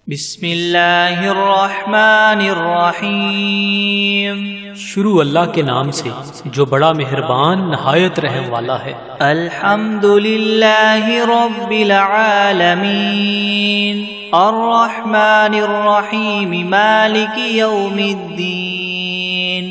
بسم اللہ الرحمن الرحیم۔ شروع اللہ کے نام سے جو بڑا مہربان نہایت رحم والا ہے۔ الحمد للہ رب العالمین الرحمن الرحیم مالک یوم الدین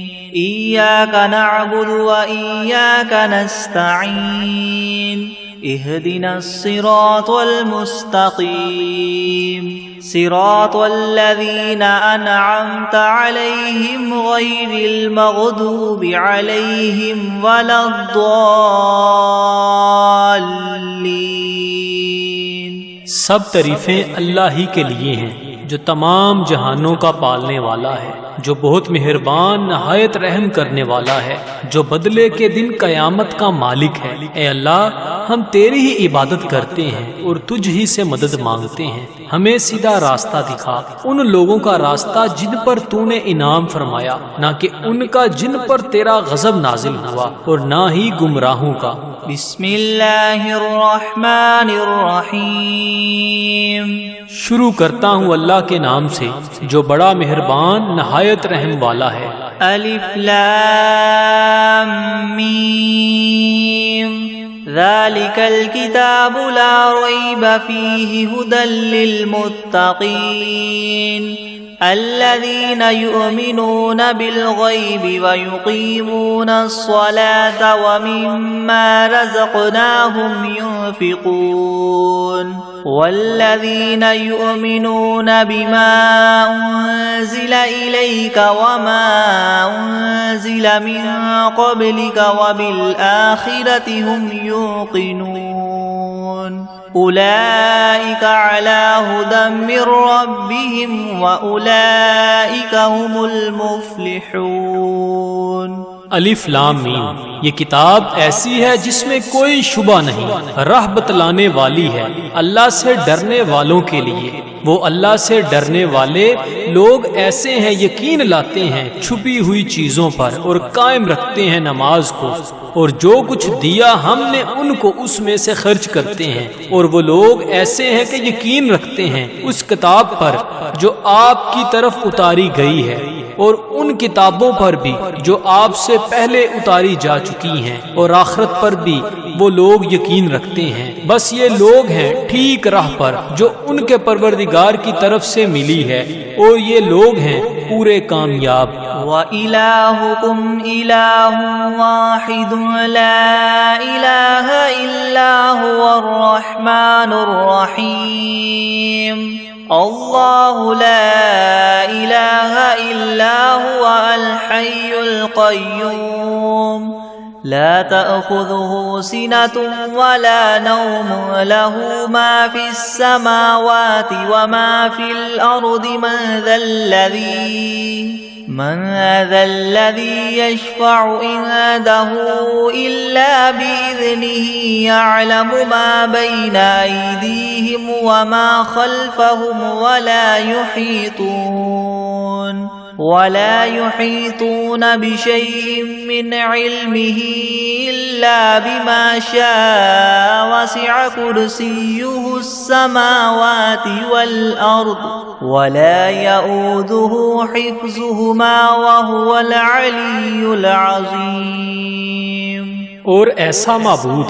ایاک نعبد و ایاک نستعین اهدنا الصراط المستقيم صراط الذين أنعمت عليهم غير المغضوب عليهم ولا الضالين۔ سب تعریفیں اللہ ہی کے لیے ہیں جو تمام جہانوں کا پالنے والا ہے، جو بہت مہربان نہایت رحم کرنے والا ہے، جو بدلے کے دن قیامت کا مالک ہے۔ اے اللہ، ہم تیری ہی عبادت کرتے ہیں اور تجھ ہی سے مدد مانگتے ہیں۔ ہمیں سیدھا راستہ دکھا، ان لوگوں کا راستہ جن پر تو نے انعام فرمایا، نہ کہ ان کا جن پر تیرا غضب نازل ہوا، اور نہ ہی گمراہوں کا۔ بسم اللہ الرحمن الرحیم۔ شروع کرتا ہوں اللہ کے نام سے جو بڑا مہربان نہایت رحم والا ہے۔ الف لام میم ذالک الکتاب لا ریب فیہ ھدی للمتقین الذین یؤمنون بالغیب ویقیمون الصلاة ومما رزقناہم ينفقون والذین یؤمنون بما انزل الیک وما انزل من قبلک وبالآخرة هم یوقنون اولئک علی ھدی من ربہم واولئک هم المفلحون۔ الف لام میم، یہ کتاب ایسی ہے جس میں کوئی شبہ نہیں، راہ بتلانے والی ہے اللہ سے ڈرنے والوں کے لیے۔ وہ اللہ سے ڈرنے والے لوگ ایسے ہیں یقین لاتے ہیں چھپی ہوئی چیزوں پر اور قائم رکھتے ہیں نماز کو، اور جو کچھ دیا ہم نے ان کو اس میں سے خرچ کرتے ہیں۔ اور وہ لوگ ایسے ہیں کہ یقین رکھتے ہیں اس کتاب پر جو آپ کی طرف اتاری گئی ہے، اور ان کتابوں پر بھی جو آپ سے پہلے اتاری جا چکی ہیں، اور آخرت پر بھی وہ لوگ یقین رکھتے ہیں۔ بس یہ لوگ ہیں ٹھیک راہ پر جو ان کے پروردگار کی طرف سے ملی ہے، اور یہ لوگ ہیں پورے کامیاب۔ وَإِلَٰهُكُمْ إِلَٰهٌ وَاحِدٌ لَا إِلَٰهَ إِلَّا هُوَ الرَّحْمَٰنُ الرَّحِيمُ اللہ لا الہ الا هو الحی القیوم لا تأخذه سنة ولا نوم له ما في السماوات وما في الأرض من ذا الذي يشفع عنده إلا بإذنه يعلم ما بين أيديهم وما خلفهم ولا يحيطون بشيء من علمه إلا بما شاء وسع كرسيه السماوات والأرض ولا يؤوده حفظهما وهو العلي العظيم۔ اور ایسا معبود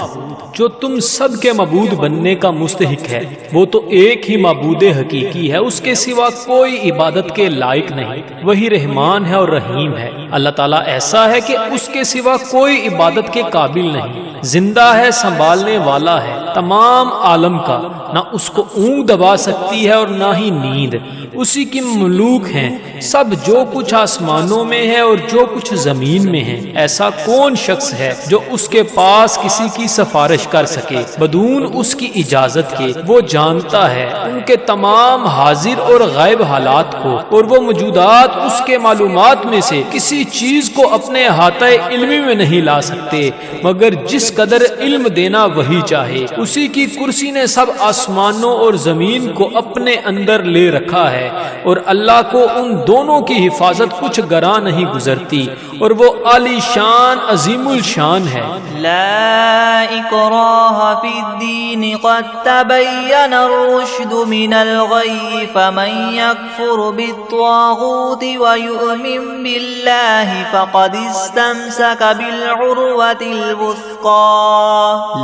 جو تم سب کے معبود بننے کا مستحق ہے، وہ تو ایک ہی معبود حقیقی ہے، اس کے سوا کوئی عبادت کے لائق نہیں۔ وہی رحمان ہے اور رحیم ہے۔ اللہ تعالیٰ ایسا ہے کہ اس کے سوا کوئی عبادت کے قابل نہیں، زندہ ہے، سنبھالنے والا ہے تمام عالم کا، نہ اس کو اونگ دبا سکتی ہے اور نہ ہی نیند۔ اسی کی مملوک ہیں سب، جو کچھ آسمانوں میں ہے اور جو کچھ زمین میں ہے۔ ایسا کون شخص ہے جو اس کے پاس کسی کی سفارش کر سکے بدون اس کی اجازت کے؟ وہ جانتا ہے ان کے تمام حاضر اور غائب حالات کو، اور وہ موجودات اس کے معلومات میں سے کسی چیز کو اپنے احاطہ علمی میں نہیں لا سکتے مگر جس قدر علم دینا وہی چاہے۔ اسی کی کرسی نے سب آسمانوں اور زمین کو اپنے اندر لے رکھا ہے، اور اللہ کو ان دونوں کی حفاظت کچھ گراں نہیں گزرتی، اور وہ عالی شان عظیم الشان ہے۔ لا اکراہ فی الدین قد تبین الرشد من الغی فمن یکفر بالطاغوت ویؤمن باللہ فقد استمسک بالعروة الوثقى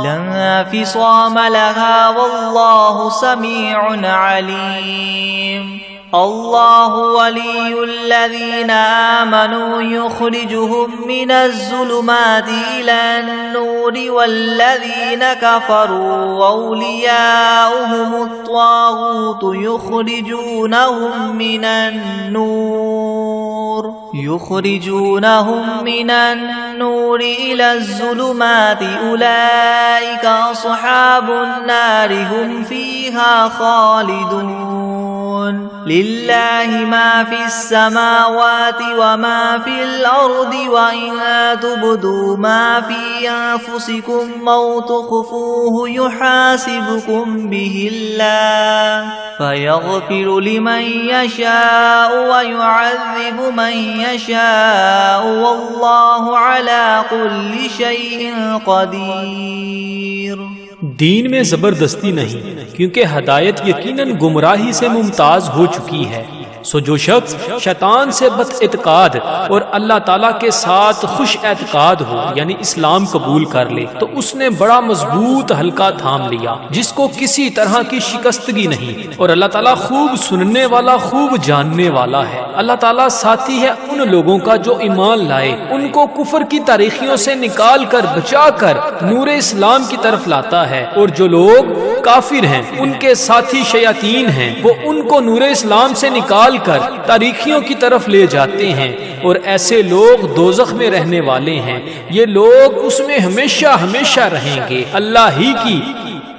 لا انفصام لها واللہ سمیع علیم۔ اللہ ولی الذین آمنوا یخرجهم من الظلمات إلى النور والذین کفروا اولیاؤهم الطاغوت یخرجونهم من النور إلى الظلمات أولئك أصحاب النار هم فيها خالدون۔ للہ ما فی السماوات وما فی الارض وإن تبدوا ما فی انفسکم او تخفوه یحاسبکم به اللہ فیغفر لمن یشاء ویعذب من یشاء واللہ علی کل شیء قدیر۔ دین میں زبردستی نہیں، کیونکہ ہدایت یقیناً گمراہی سے ممتاز ہو چکی ہے۔ سو جو شخص شیطان سے بد اعتقاد اور اللہ تعالیٰ کے ساتھ خوش اعتقاد ہو، یعنی اسلام قبول کر لے، تو اس نے بڑا مضبوط حلقہ تھام لیا جس کو کسی طرح کی شکستگی نہیں، اور اللہ تعالیٰ خوب سننے والا، خوب جاننے والا ہے۔ اللہ تعالیٰ ساتھی ہے ان لوگوں کا جو ایمان لائے، ان کو کفر کی تاریخیوں سے نکال کر بچا کر نور اسلام کی طرف لاتا ہے، اور جو لوگ کافر ہیں ان کے ساتھی شیاطین ہیں، وہ ان کو نور اسلام سے نکال کر تاریخیوں کی طرف لے جاتے ہیں، اور ایسے لوگ دوزخ میں رہنے والے ہیں، یہ لوگ اس میں ہمیشہ ہمیشہ رہیں گے۔ اللہ ہی کی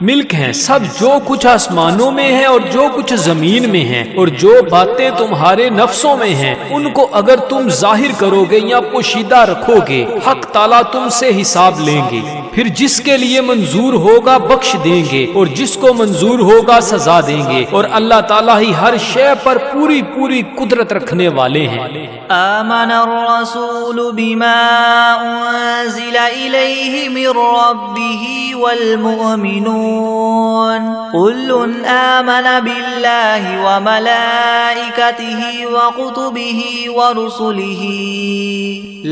ملک ہیں سب، جو کچھ آسمانوں میں ہے اور جو کچھ زمین میں ہے، اور جو باتیں تمہارے نفسوں میں ہیں ان کو اگر تم ظاہر کرو گے یا پوشیدہ رکھو گے، حق تعالیٰ تم سے حساب لیں گے، پھر جس کے لیے منظور ہوگا بخش دیں گے، اور جس کو منظور ہوگا سزا دیں گے، اور اللہ تعالیٰ ہی ہر شے پر پوری پوری قدرت رکھنے والے ہیں۔ آمن الرسول بما انزل الیہ من ربہ والمؤمنون كل آمن بالله وملائكته وكتبه ورسله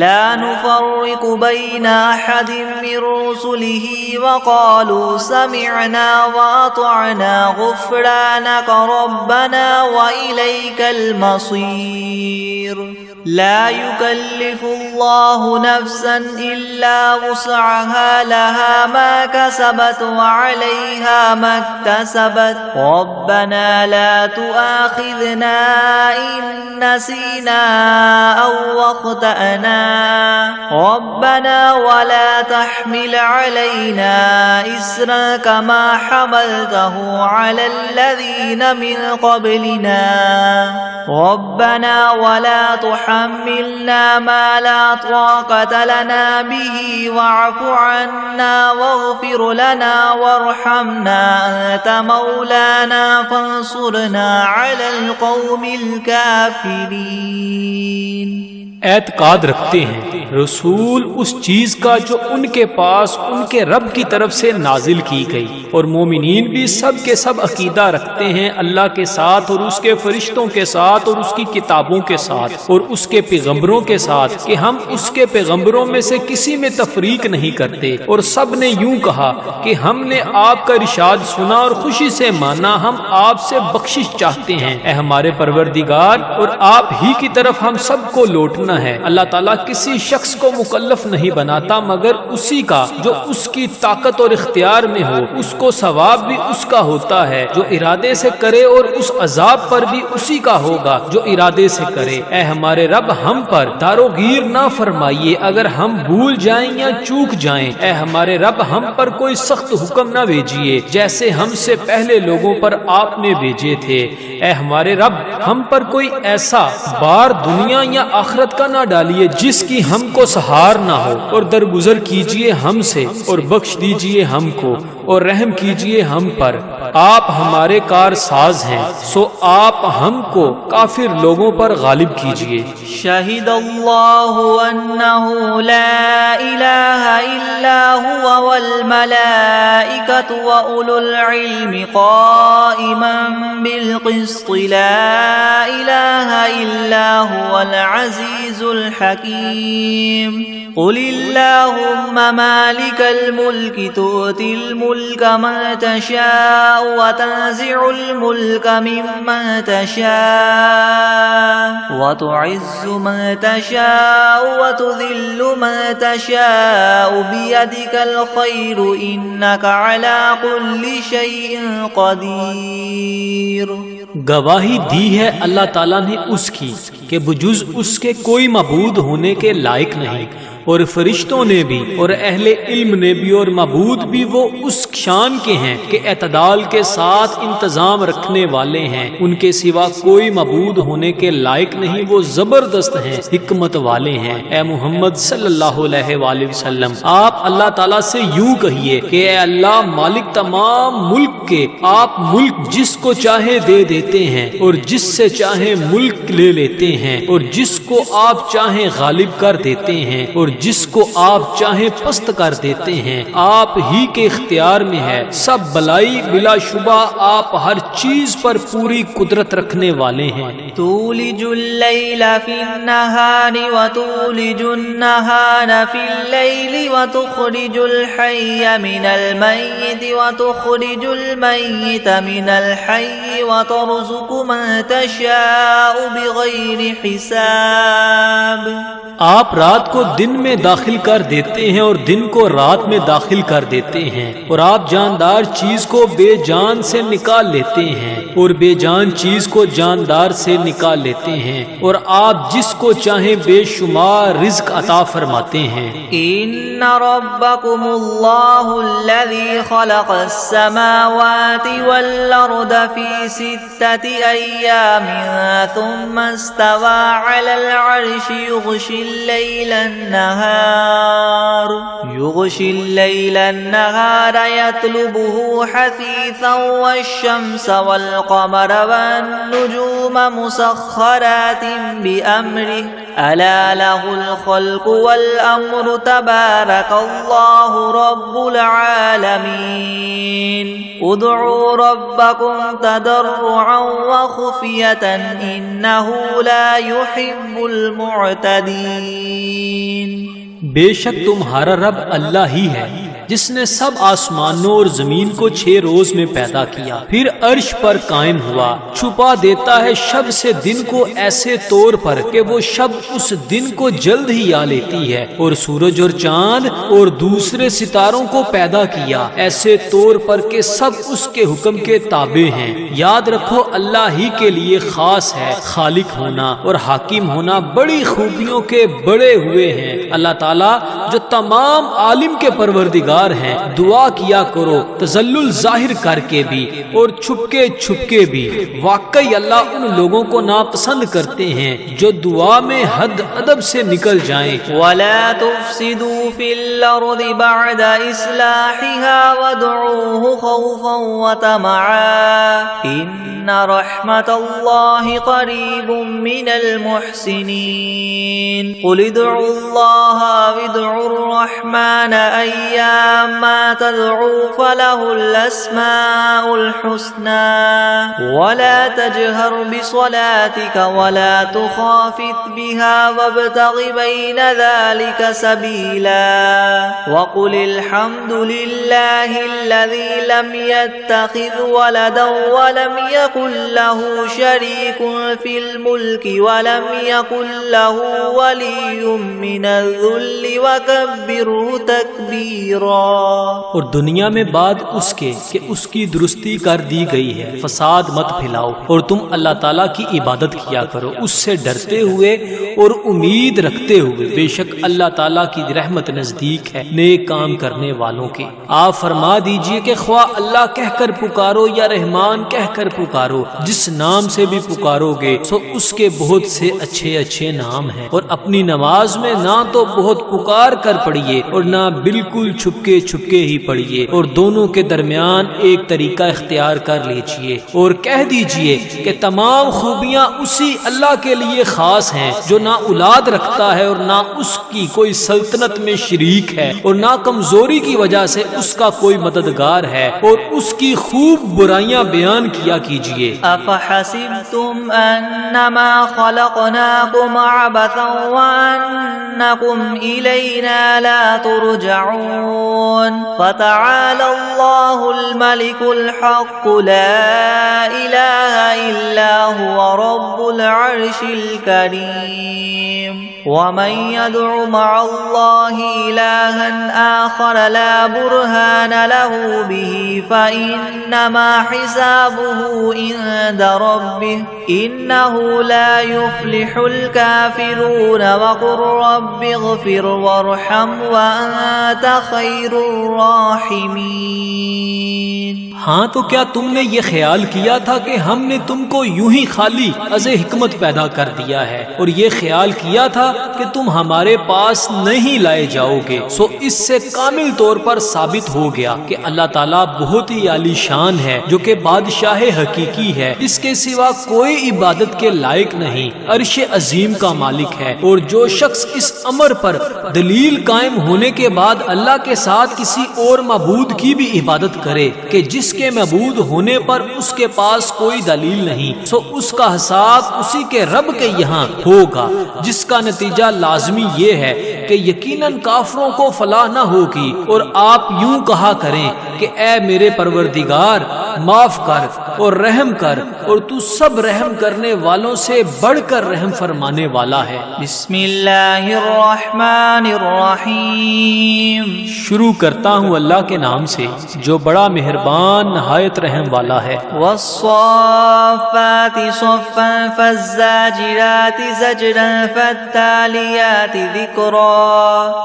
لا نفرق بين أحد من رسله وقالوا سمعنا وأطعنا غفرانك ربنا وإليك المصير۔ لا يكلف الله نفسا إلا وسعها لها ما كسبت وعليها ما اكتسبت ربنا لا تؤاخذنا إن نسينا أو أخطأنا ربنا ولا تحمل علينا إصرا كما حملته على الذين من قبلنا ربنا ولا تحملنا ما لا طاقة لنا به واعف عنا واغفر لنا وارحمنا أنت مولانا فانصرنا على القوم الكافرين۔ اعتقاد رکھتے ہیں رسول اس چیز کا جو ان کے پاس ان کے رب کی طرف سے نازل کی گئی، اور مومنین بھی سب کے سب عقیدہ رکھتے ہیں اللہ کے ساتھ اور اس کے فرشتوں کے ساتھ اور اس کی کتابوں کے ساتھ اور اس کے پیغمبروں کے ساتھ کہ ہم اس کے پیغمبروں میں سے کسی میں تفریق نہیں کرتے، اور سب نے یوں کہا کہ ہم نے آپ کا ارشاد سنا اور خوشی سے مانا، ہم آپ سے بخشش چاہتے ہیں اے ہمارے پروردگار، اور آپ ہی کی طرف ہم سب کو لوٹنا ہے۔ اللہ تعالیٰ کسی شخص کو مکلف نہیں بناتا مگر اسی کا جو اس کی طاقت اور اختیار میں ہو، اس کو ثواب بھی اس کا ہوتا ہے جو ارادے سے کرے، اور اس عذاب پر بھی اسی کا ہوگا جو ارادے سے کرے۔ اے ہمارے رب ہم پر داروگیر نہ فرمائیے اگر ہم بھول جائیں یا چوک جائیں، اے ہمارے رب ہم پر کوئی سخت حکم نہ بھیجیے جیسے ہم سے پہلے لوگوں پر آپ نے بھیجے تھے۔ اے ہمارے رب ہم پر کوئی ایسا بار دنیا یا آخرت کا نہ ڈالیے جس کی ہم کو سہار نہ ہو، اور درگزر کیجیے ہم سے اور بخش دیجیے ہم کو، اور رحم کیجئے ہم پر، آپ ہمارے کار ساز ہیں، سو آپ ہم کو کافر لوگوں پر غالب کیجئے۔ شہد اللہ انہ لا الہ الا ہوا والملائکۃ واولو العلم قائما بالقسط لا الہ الا هو العزیز الحکیم۔ قل اللہم مالک الملک تؤتی الملک من تشاء وتنزع الملک ممن تشاء وتعز من تشاء وتذل من تشاء بیدک الخیر انک علی کل شیء قدیر۔ گواہی دی ہے اللہ تعالیٰ نے اس کی کہ بجز اس کے کوئی معبود ہونے کے لائق نہیں، اور فرشتوں نے بھی اور اہل علم نے بھی اور معبود بھی وہ اس شان کے ہیں کہ اعتدال کے ساتھ انتظام رکھنے والے ہیں، ان کے سوا کوئی معبود ہونے کے لائق نہیں، وہ زبردست ہیں، حکمت والے ہیں۔ اے محمد صلی اللہ علیہ وآلہ وسلم، آپ اللہ تعالیٰ سے یوں کہیے کہ اے اللہ مالک تمام ملک کے، آپ ملک جس کو چاہے دے دیتے ہیں اور جس سے چاہے ملک لے لیتے ہیں، اور جس کو آپ چاہیں غالب کر دیتے ہیں اور جس کو آپ چاہیں پست کر دیتے ہیں، آپ ہی کے اختیار میں ہے، سب بلائی بلا شبہ آپ ہر چیز پر پوری قدرت رکھنے والے ہیں۔ تولج اللیل فی النہار وتولج النہار فی اللیل وتخرج الحی من المیت وتخرج المیت من الحی وترزق من تشاء بغیر حساب۔ آپ رات کو دن میں داخل کر دیتے ہیں اور دن کو رات میں داخل کر دیتے ہیں، اور آپ جاندار چیز کو بے جان سے نکال لیتے ہیں اور بے جان چیز کو جاندار سے نکال لیتے ہیں، اور آپ جس کو چاہیں بے شمار رزق عطا فرماتے ہیں۔ ان ربکم اللہ الذی خلق السماوات والارض فی 6 ایام ثم استوى على العرش يغشي الليل النهار يطلبه حثيثا والشمس والقمر والنجوم مسخرات بأمره ألا له الخلق والأمر تبارك الله رب العالمين ادعوا ربكم تضرعا وخفية إنه لا يحب المعتدين۔ بے شک تمہارا رب اللہ ہی ہے جس نے سب آسمانوں اور زمین کو 6 روز میں پیدا کیا، پھر عرش پر قائم ہوا، چھپا دیتا ہے شب سے دن کو ایسے طور پر کہ وہ شب اس دن کو جلد ہی آ لیتی ہے، اور سورج اور چاند اور دوسرے ستاروں کو پیدا کیا ایسے طور پر کہ سب اس کے حکم کے تابع ہیں۔ یاد رکھو اللہ ہی کے لیے خاص ہے خالق ہونا اور حاکم ہونا، بڑی خوبیوں کے بڑے ہوئے ہیں اللہ تعالیٰ جو تمام عالم کے پروردگار ہیں۔ دعا کیا کرو تذلل ظاہر کر کے بھی اور چھپ کے بھی، واقعی اللہ ان لوگوں کو ناپسند کرتے ہیں جو دعا میں حد ادب سے نکل جائیں۔ وَلَا تُفْسِدُوا فِي الْأَرْضِ بَعْدَ إِصْلَاحِهَا وَادْعُوهُ خَوْفًا وَطَمَعًا إِنَّ رَحْمَتَ اللَّهِ قَرِيبٌ مِّنَ الْمُحْسِنِينَ قُلِ ادْعُوا اللَّهَ وَادْعُوا الرَّحْمَنَ أَيَّامَّا تَدْعُوا فَلَهُ الْأَسْمَاءُ الْحُسْنَى وَلَا تَجْهَرْ بِصَلَاتِكَ وَلَا تُخَافِتْ بِهَا وَابْتَغِ بَيْنَ ذَلِكَ سَبِيلًا وَقُلِ الْحَمْدُ لِلَّهِ الَّذِي لَمْ يَتَّخِذْ وَلَدًا وَلَمْ يَكُنْ لَهُ شَرِيكٌ فِي الْمُلْكِ وَلَمْ يَكُنْ لَهُ وَلِيٌّ مِّنَ الذُّلِّ وَكَبِّرْهُ تَكْبِيرًا۔ اور دنیا میں بعد اس کے کہ اس کی درستی کر دی گئی ہے، فساد مت پھیلاؤ، اور تم اللہ تعالیٰ کی عبادت کیا کرو اس سے ڈرتے ہوئے اور امید رکھتے ہوئے، بے شک اللہ تعالیٰ کی رحمت نزدیک ہے نیک کام کرنے والوں کے۔ آپ فرما دیجئے کہ خواہ اللہ کہہ کر پکارو یا رحمان کہہ کر پکارو، جس نام سے بھی پکارو گے سو اس کے بہت سے اچھے نام ہیں، اور اپنی نماز میں نہ تو بہت پکار کر پڑھیے اور نہ بالکل چھپکے چھپکے ہی پڑھیے، اور دونوں کے درمیان ایک طریقہ اختیار کر لیجئے اور کہہ دیجئے کہ تمام خوبیاں اسی اللہ کے لیے خاص ہیں جو نہ اولاد رکھتا ہے اور نہ اس کی کوئی سلطنت میں شریک ہے اور نہ کمزوری کی وجہ سے اس کا کوئی مددگار ہے، اور اس کی خوب برائیاں بیان کیا کیجئے۔ افحسبتم انما خلقناكم عبثا وانکم الینا لا ترجعون فتعالى الله الملك الحق لا اله الا هو رب العرش الكريم ومن يدع مع الله إلها آخر لا برهان له به فإنما حسابه عند ربه إنه لا يفلح الكافرون وقل رب اغفر وارحم وأنت خير الراحمين۔ ہاں تو کیا تم نے یہ خیال کیا تھا کہ ہم نے تم کو یوں ہی خالی از حکمت پیدا کر دیا ہے اور یہ خیال کیا تھا کہ تم ہمارے پاس نہیں لائے جاؤ گے؟ سو اس سے کامل طور پر ثابت ہو گیا کہ اللہ تعالیٰ بہت ہی عالی شان ہے، جو کہ بادشاہ حقیقی ہے، اس کے سوا کوئی عبادت کے لائق نہیں، عرش عظیم کا مالک ہے۔ اور جو شخص اس امر پر دلیل قائم ہونے کے بعد اللہ کے ساتھ کسی اور معبود کی بھی عبادت کرے کہ جس کے معبود ہونے پر اس کے پاس کوئی دلیل نہیں، سو اس کا حساب اسی کے رب کے یہاں ہوگا، جس کا نتیجہ لازمی یہ ہے کہ یقیناً کافروں کو فلاح نہ ہوگی۔ اور آپ یوں کہا کریں کہ اے میرے پروردگار معاف کر اور رحم کر، اور تو سب رحم کرنے والوں سے بڑھ کر رحم فرمانے والا ہے۔ بسم اللہ الرحمن الرحیم۔ شروع کرتا ہوں اللہ کے نام سے جو بڑا مہربان نہایت رحم والا ہے۔ والصافات صفا فالزاجرات زجرا فالتاليات ذكرا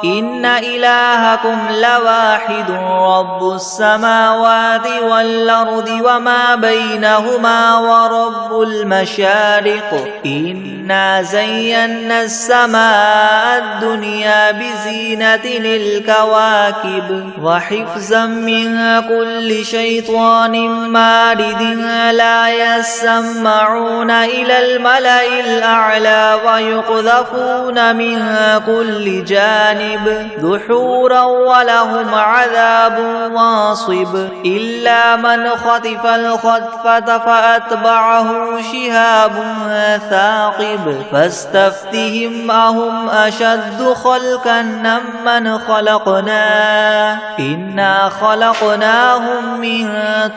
إن إلهكم لواحد رب السماوات والأرض وما بينهما ورب المشارق إنا زينا السماء الدنيا بزينة للكواكب وحفظا من كل شيطان مارد لا يسمعون إلى الملأ الأعلى ويقذفون من كل جانب دحورا ولهم عذاب واصب إلا من خطف الخطفة فأتبعه شهاب ثاقب فاستفتهم أهم أشد خلقا ممن خلقنا إنا خلقناهم من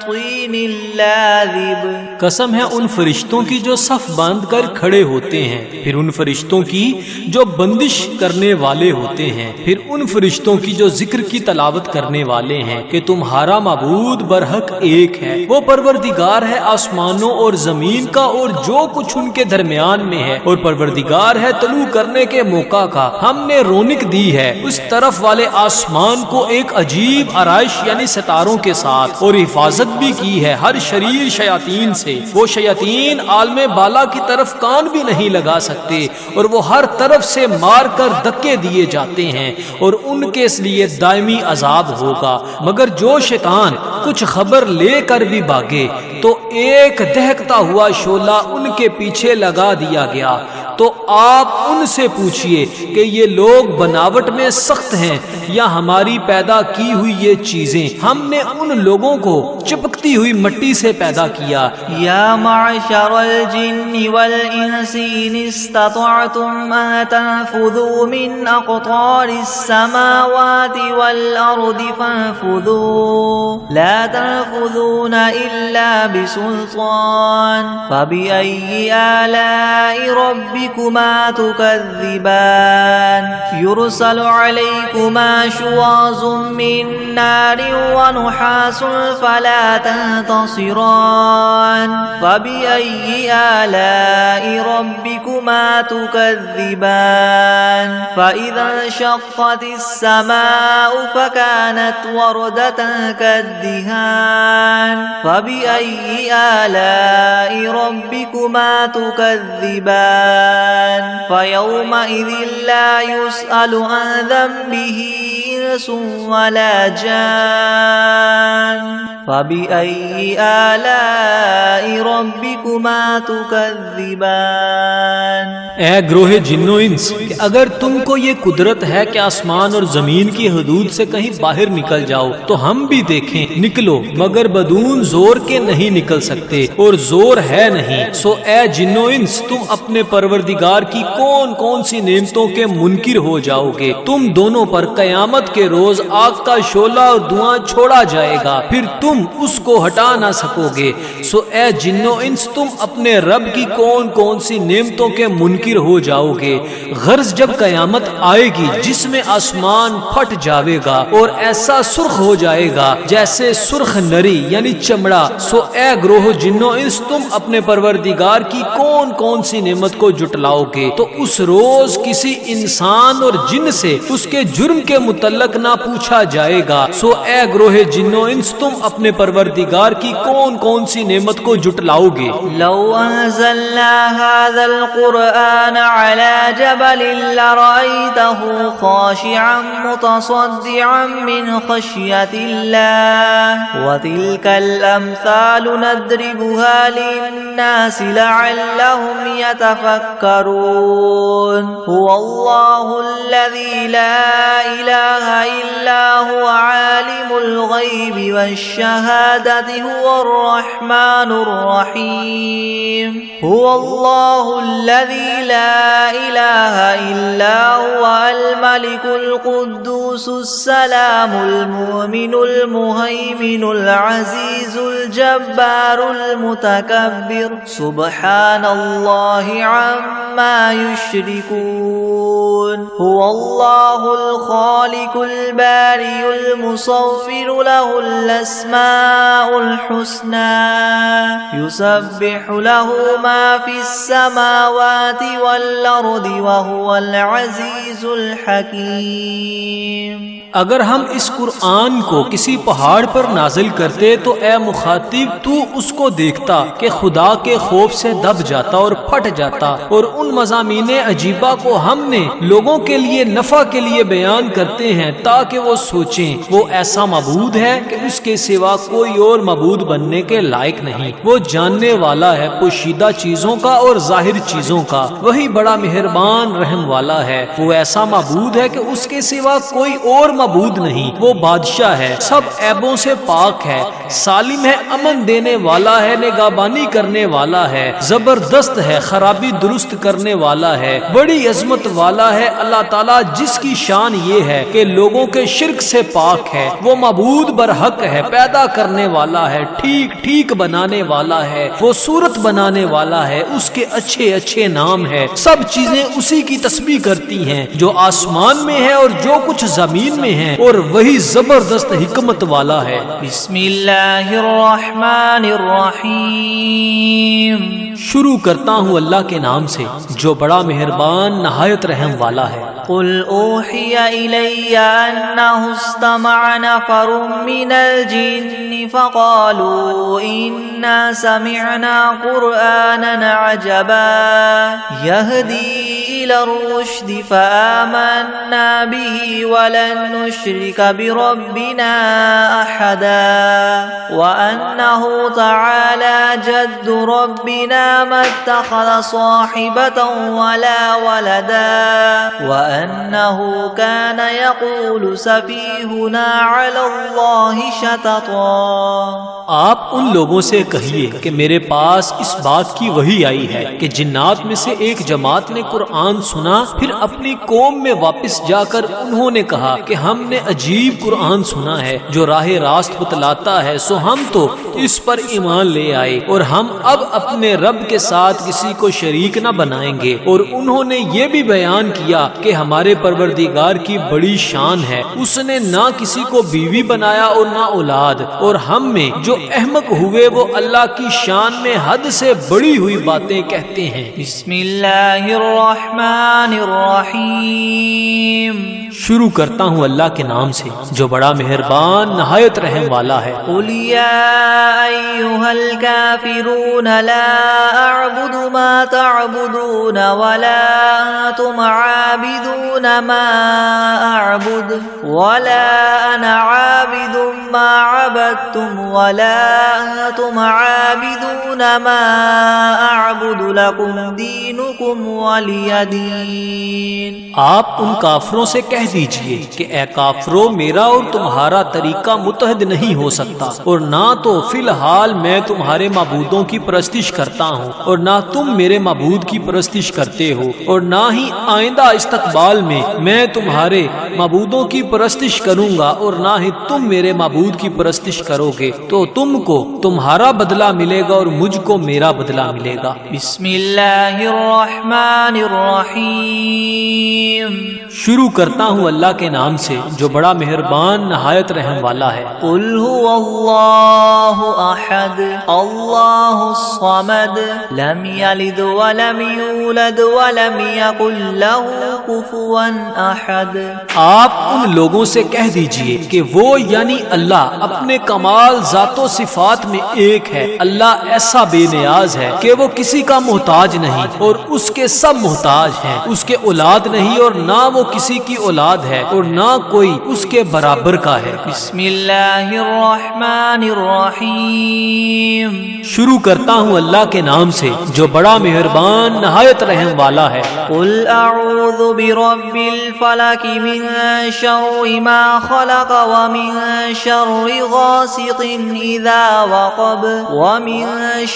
طين لازب۔ قسم ہے ان فرشتوں کی جو صف باندھ کر کھڑے ہوتے ہیں، پھر ان فرشتوں کی جو بندش کرنے والے ہوتے ہیں، پھر ان فرشتوں کی جو ذکر کی تلاوت کرنے والے ہیں کہ تمہارا معبود برحق ایک ہے، وہ پروردگار ہے آسمانوں اور زمین کا اور جو کچھ ان کے درمیان میں ہے، اور پروردگار ہے طلوع کرنے کے موقع کا۔ ہم نے رونق دی ہے اس طرف والے آسمان کو ایک عجیب آرائش یعنی ستاروں کے ساتھ، اور حفاظت بھی کی ہے ہر شریر شیاطین سے۔ وہ شیاطین عالم بالا کی طرف کان بھی نہیں لگا سکتے، اور وہ ہر طرف سے مار کر دھکے دیے جاتے ہیں، اور ان کے اس لیے دائمی عذاب ہوگا۔ مگر جو شیطان کچھ خبر لے کر بھی بھاگے تو ایک دہکتا ہوا شعلہ ان کے پیچھے لگا دیا گیا۔ تو آپ ان سے پوچھئے کہ یہ لوگ بناوٹ میں سخت ہیں یا ہماری پیدا کی ہوئی یہ چیزیں؟ ہم نے ان لوگوں کو چپکتی ہوئی مٹی سے پیدا کیا۔ یا معشر الجن والانس ان استطعتم ان تنفذوا من اقطار السماوات والارض فانفذوا لا تنفذون الا بسلطان فبأي آلاء ربكما تكذبان يرسل عليكما شواظ من نار ونحاس فلا تنتصران فبأي آلاء ربكما تكذبان فإذا انشقت السماء فكانت وردة كالدهان فبأي آلاء ربكما تكذبان فيومئذ لا يسأل عن ذنبه إنس ولا جان فبأي آلاء ربكما تكذبان۔ اے گروہ جن و انس، کہ اگر تم کو یہ قدرت ہے کہ آسمان اور زمین کی حدود سے کہیں باہر نکل جاؤ تو ہم بھی دیکھیں، نکلو، مگر بدون زور کے نہیں نکل سکتے اور زور ہے نہیں۔ سو اے جن و انس، تم اپنے پروردگار کی کون کون سی نعمتوں کے منکر ہو جاؤ گے؟ تم دونوں پر قیامت کے روز آگ کا شعلہ اور دھواں چھوڑا جائے گا، پھر تم اس کو ہٹا نہ سکو گے۔ سو اے جن و انس، تم اپنے رب کی کون کون سی نعمتوں کے منکر ہو جاؤ گے؟ غرض جب قیامت آئے گی جس میں آسمان پھٹ جاوے گا اور ایسا سرخ ہو جائے گا جیسے سرخ نری یعنی چمڑا، سو اے گروہ جن و انس، تم اپنے پروردگار کی کون کون سی نعمت کو جٹلاؤ گے؟ تو اس روز کسی انسان اور جن سے اس کے جرم کے متعلق نہ پوچھا جائے گا۔ سو اے گروہ جن و انس، تم اپنے پروردگار کی کون کون سی نعمت کو جٹلاؤ گے؟ لو انزلنا هذا القرآن على جبل لرأيته خاشعا متصدعا من خشية الله وتلك الأمثال نضربها للناس لعلهم يتفكرون هو الله الذي لا إله إلا هو عالم الغيب والشهادة هو الرحمن الرحيم هو الله الذي لا إله إلا هو الملك القدوس السلام المؤمن المهيمن العزيز الجبار المتكبر سبحان الله عما يشركون هو الله الخالق البارئ المصور له الأسماء الحسنى يسبح له ما في السماوات والأرض وهو العزيز الحكيم۔ اگر ہم اس قرآن کو کسی پہاڑ پر نازل کرتے تو اے مخاطب تو اس کو دیکھتا کہ خدا کے خوف سے دب جاتا اور پھٹ جاتا، اور ان مضامین عجیبہ کو ہم نے لوگوں کے لیے نفع کے لیے بیان کرتے ہیں تاکہ وہ سوچیں۔ وہ ایسا معبود ہے کہ اس کے سوا کوئی اور معبود بننے کے لائق نہیں۔ وہ جاننے والا ہے پوشیدہ چیزوں کا اور ظاہر چیزوں کا، وہی بڑا مہربان رحم والا ہے۔ وہ ایسا معبود ہے کہ اس کے سوا کوئی اور معبود نہیں۔ وہ بادشاہ ہے، سب عیبوں سے پاک ہے، سالم ہے، امن دینے والا ہے، نگہبانی کرنے والا ہے، زبردست ہے، خرابی درست کرنے والا ہے، بڑی عظمت والا ہے۔ اللہ تعالیٰ جس کی شان یہ ہے کہ لوگوں کے شرک سے پاک ہے، وہ معبود برحق ہے، پیدا کرنے والا ہے، ٹھیک ٹھیک بنانے والا ہے، وہ صورت بنانے والا ہے، اس کے اچھے اچھے نام ہے۔ سب چیزیں اسی کی تسبیح کرتی ہیں جو آسمان میں ہے اور جو کچھ زمین میں ہے، اور وہی زبردست حکمت والا ہے۔ بسم اللہ الرحمن الرحیم۔ شروع کرتا ہوں اللہ کے نام سے جو بڑا مہربان نہایت رحم والا ہے۔ قل اوحی الی انہ استمع نفر من الجن فقالوا انا سمعنا قرآنا عجبا يهدي الى الرشد فآمنا به ولن نشرك بربنا احدا وانه تعالى جد ربنا ما اتخذ صاحبة ولا ولدا وأنه كان يقول سفيهنا على الله شططا۔ آپ ان لوگوں سے کہیے کہ میرے پاس اس بات کی وحی آئی ہے کہ جنات میں سے ایک جماعت نے قرآن سنا، پھر اپنی قوم میں واپس جا کر انہوں نے کہا کہ ہم نے عجیب قرآن سنا ہے جو راہ راست بتلاتا ہے، سو ہم تو اس پر ایمان لے آئے اور ہم اب اپنے رب کے ساتھ کسی کو شریک نہ بنائیں گے۔ اور انہوں نے یہ بھی بیان کیا کہ ہمارے پروردگار کی بڑی شان ہے، اس نے نہ کسی کو بیوی بنایا اور نہ اولاد، اور ہم میں جو احمق ہوئے وہ اللہ کی شان میں حد سے بڑی ہوئی باتیں کہتے ہیں۔ بسم اللہ الرحمن الرحمن الرحیم. شروع کرتا ہوں اللہ کے نام سے جو بڑا مہربان نہایت رحم والا ہے. قل یا ایھا الکافرون لا اعبد ما تعبدون ولا انتم عابدون ما اعبد ولا انا عابد ما عبدتم ولا انتم عابدون ما اعبد لكم دینکم ولی دین. آپ ان کافروں سے کہہ دیجئے کہ اے کافرو میرا اور تمہارا طریقہ متحد نہیں ہو سکتا، اور نہ تو فی الحال میں تمہارے معبودوں کی پرستش کرتا ہوں اور نہ تم میرے معبود کی پرستش کرتے ہو، اور نہ ہی آئندہ استقبال میں تمہارے معبودوں کی پرستش کروں گا اور نہ ہی تم میرے معبود کی پرستش کرو گے. تو تم کو تمہارا بدلہ ملے گا اور مجھ کو میرا بدلہ ملے گا. بسم اللہ الرحمن الرحیم. شروع کرتا ہوں اللہ کے نام سے جو بڑا مہربان نہایت رحم والا ہے. قل هو اللہ احد اللہ الصمد لم یلد ولم یولد ولم یکن له کفوا احد. آپ ان لوگوں سے کہہ دیجئے کہ وہ یعنی اللہ اپنے کمال ذات و صفات میں ایک ہے. اللہ ایسا بے نیاز ہے کہ وہ کسی کا محتاج نہیں اور اس کے سب محتاج ہیں. اس کے اولاد نہیں اور نہ وہ کسی کی اولاد ہے اور نہ کوئی اس کے برابر کا ہے. بسم اللہ الرحمن الرحیم. شروع کرتا ہوں اللہ کے نام سے جو بڑا مہربان نہایت رحم والا ہے. قل اعوذ برب الفلق من شر ما خلق ومن شر غاسق اذا وقب ومن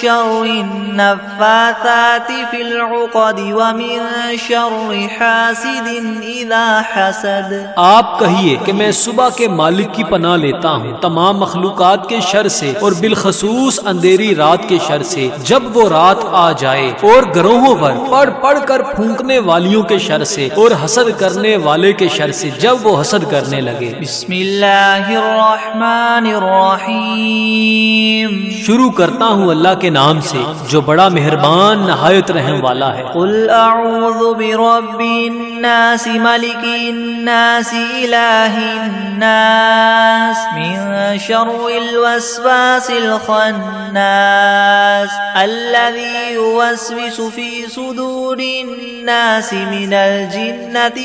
شر النفاثات في العقد ومن شر حاسد اذا حسد. آپ کہیے کہ میں صبح کے مالک کی پناہ لیتا ہوں تمام مخلوقات کے شر سے اور بالخصوص اندھیری رات کے شر سے جب وہ رات آ جائے، اور گروہوں پر پڑھ پڑھ کر پھونکنے والیوں کے شر سے اور حسد کرنے والے کے شر سے جب وہ حسد کرنے لگے. بسم اللہ الرحمن الرحیم. شروع کرتا ہوں اللہ کے نام سے جو بڑا مہربان نہایت رحم والا ہے. قل اعوذ برب الناس ملک الناس الہ الناس من شر الوسواس الخناس الذي يوسوس في صدور الناس من الجنة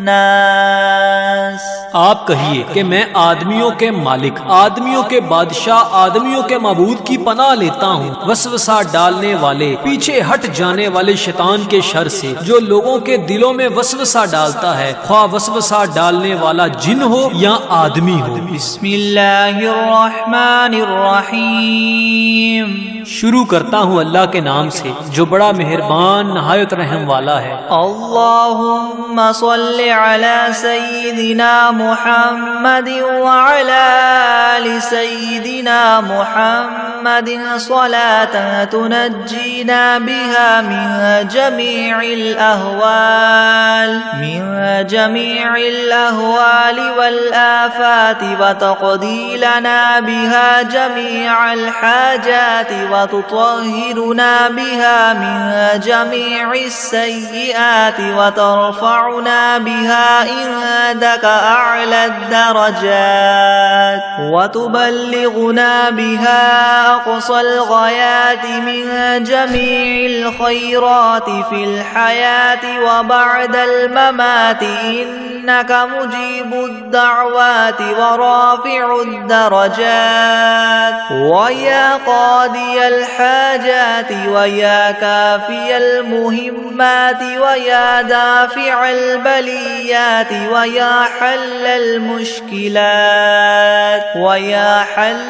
والناس. آپ کہیے کہ میں آدمیوں کے مالک، آدمیوں کے بادشاہ، آدمیوں کے معبود کی پناہ لیتا ہوں وسوسہ ڈالنے والے، پیچھے ہٹ جانے والے شیطان کے شر سے جو لوگوں کے دلوں میں وسوسہ ڈالتا ہے، خواہ وسوسہ ڈالنے والا جن ہو یا آدمی ہو. بسم اللہ الرحمن الرحیم. شروع کرتا ہوں اللہ کے نام سے جو بڑا مہربان نہایت رحم والا ہے. اللہم صل علی سیدنا محمد وعلی آل سیدنا محمد صلاة تنجینا بها من جمیع الأهوال والآفات وتقضی لنا بها جمیع الحاجات وتطهرنا بها من جميع السيئات وترفعنا بها عندك أعلى الدرجات وتبلغنا بها أقصى الغايات من جميع الخيرات في الحياة وبعد الممات إنك مجيب الدعوات ورافع الدرجات ويا قاضي الحاجات ويا كافي المهمات ويا دافع البليات ويا حل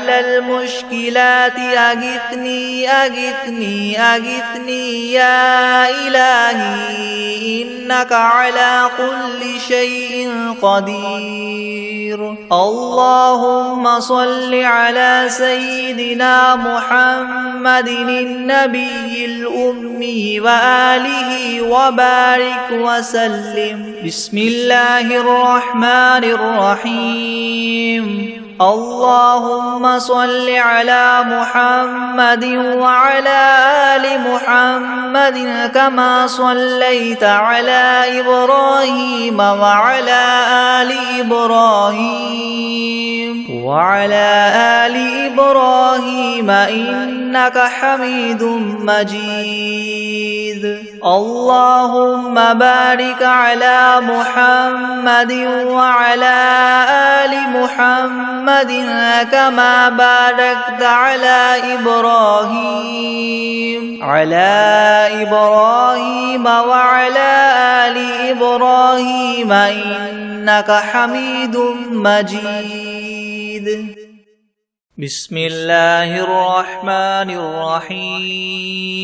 المشكلات أغثني يا إلهي إنك على كل شيء قدير. اللهم صل على سيدنا محمد النبي الأمي وآله وبارك وسلم. بسم الله الرحمن الرحيم. اللهم صل على محمد وعلى آل محمد كما صليت على إبراهيم وعلى آل إبراهيم إنك حميد مجيد. اللهم بارك على محمد وعلى آل محمد كما باركت على إبراهيم وعلى آل إبراهيم إنك حميد مجيد. بسم الله الرحمن الرحيم.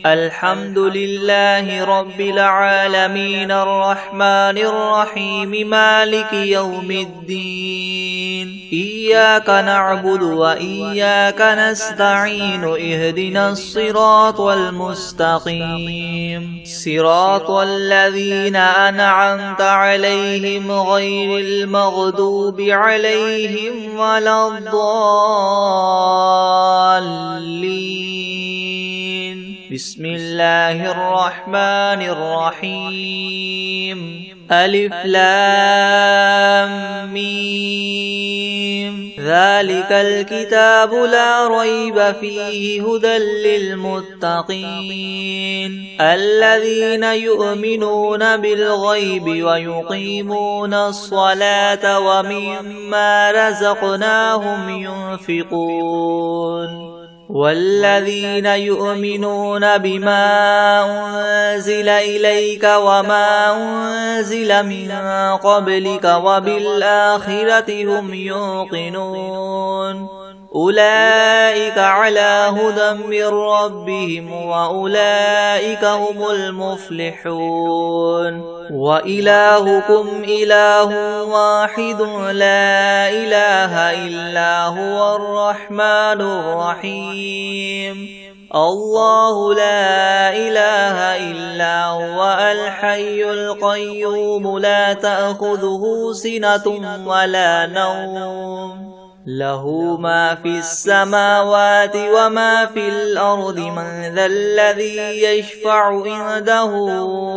الحمد لله رب العالمين الرحمن الرحيم مالك يوم الدين. إياك نعبد وإياك نستعين. اهدنا الصراط المستقيم صراط الذين أنعمت عليهم غير المغضوب عليهم ولا الضالين. بسم الله الرحمن الرحيم. ألف لام ميم. ذلك الكتاب لا ريب فيه هدى للمتقين الذين يؤمنون بالغيب ويقيمون الصلاة ومما رزقناهم ينفقون والذين يؤمنون بما أنزل إليك وما أنزل من قبلك وبالآخرة هم يوقنون أولئك على هدى من ربهم وأولئك هم المفلحون. وإلهكم إله واحد لا إله إلا هو الرحمن الرحيم. الله لا إله إلا هو الحي القيوم لا تأخذه سنة ولا نوم له ما في السماوات وما في الأرض. من ذا الذي يشفع عنده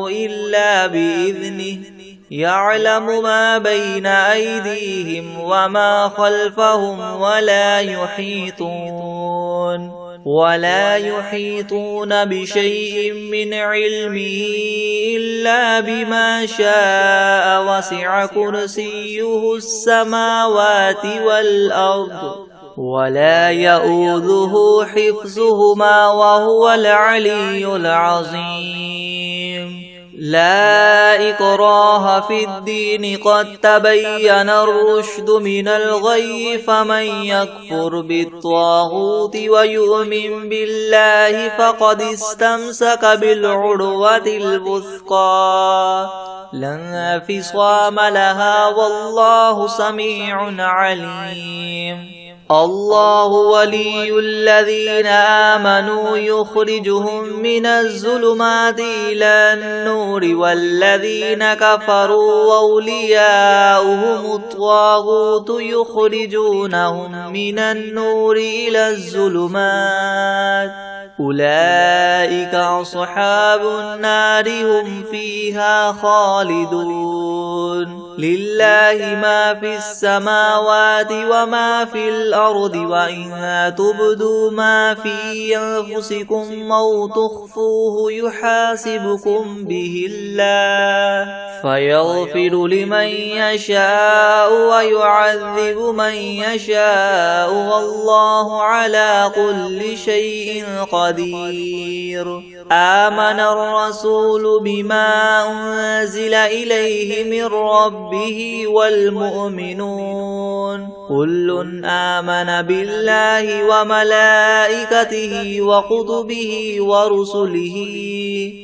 إلا بإذنه يعلم ما بين أيديهم وما خلفهم ولا يحيطون بشيء من علمه إلا بما شاء. وسع كرسيه السماوات والأرض ولا يؤوده حفظهما وهو العلي العظيم. لا إكراه في الدين قد تبين الرشد من الغي. فمن يكفر بالطاغوت ويؤمن بالله فقد استمسك بالعروة الوثقى لا انفصام لها والله سميع عليم. الله ولي الذين آمنوا يخرجهم من الظلمات إلى النور والذين كفروا أولياؤهم الطاغوت يخرجونهم من النور إلى الظلمات أولئك أصحاب النار هم فيها خالدون. لله ما في السماوات وما في الأرض وإن تبدوا ما في أنفسكم أو تخفوه يحاسبكم به الله فيغفر لمن يشاء ويعذب من يشاء والله على كل شيء قدير. آمن الرسول بما أنزل إليه من ربه والمؤمنون كل آمن بالله وملائكته وكتبه ورسله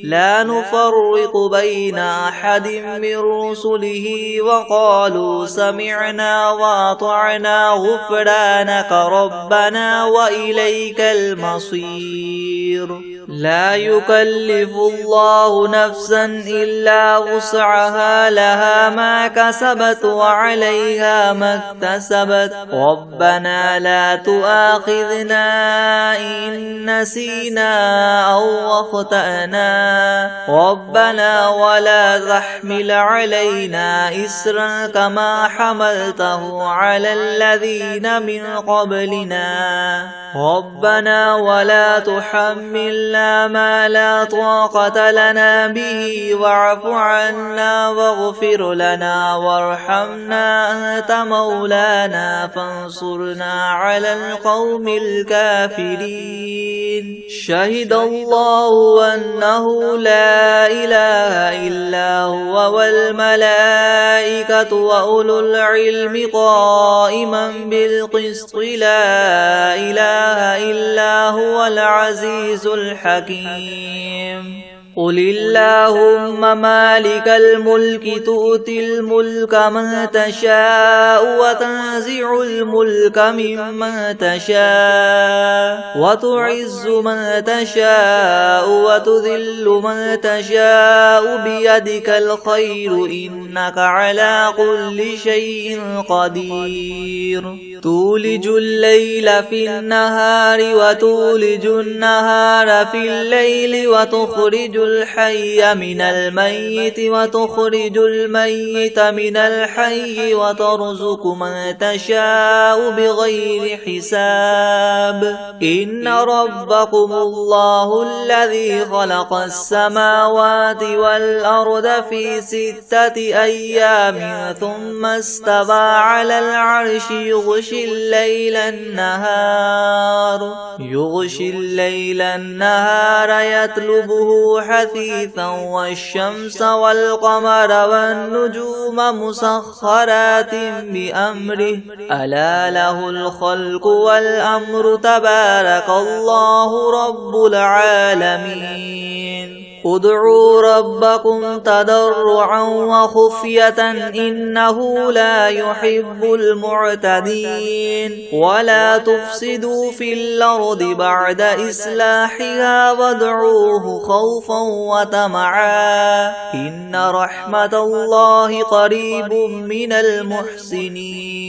لا نفرق بين أحد من رسله وقالوا سمعنا وأطعنا غفرانك ربنا وإليك المصير. لا يكلف الله نفسا إلا وسعها لها ما كسبت وعليها ما اكتسبت ربنا لا تؤاخذنا إن نسينا أو أخطأنا ربنا ولا تحمل علينا إسرا كما حملته على الذين من قبلنا ربنا ولا تحملنا ما لا طاقة لنا به واعف عنا واغفر لنا وارحمنا أنت مولانا فانصرنا على القوم الكافرين شهد الله أنه لا إله إلا هو والملائكة وأولو العلم قائما بالقسط لا إله إلا هو العزيز الحكيم قل اللهم مالك الملك تؤتي الملك من تشاء وتنزع الملك ممن تشاء وتعز من تشاء وتذل من تشاء بيدك الخير إنك على كل شيء قدير تولج الليل في النهار وتولج النهار في الليل وتخرج الحي من الميت وتخرج الميت من الحي وترزق من تشاء بغير حساب إن ربكم الله الذي خلق السماوات والأرض في 6 أيام ثم استوى على العرش يغشي الليل النهار يطلبه حثيثا والشمس والقمر والنجوم مسخرات بأمره ألا له الخلق والأمر تبارك الله رب العالمين ادعوا ربكم تضرعا وخفية إنه لا يحب المعتدين ولا تفسدوا في الأرض بعد إصلاحها وادعوه خوفا وطمعا إن رحمة الله قريب من المحسنين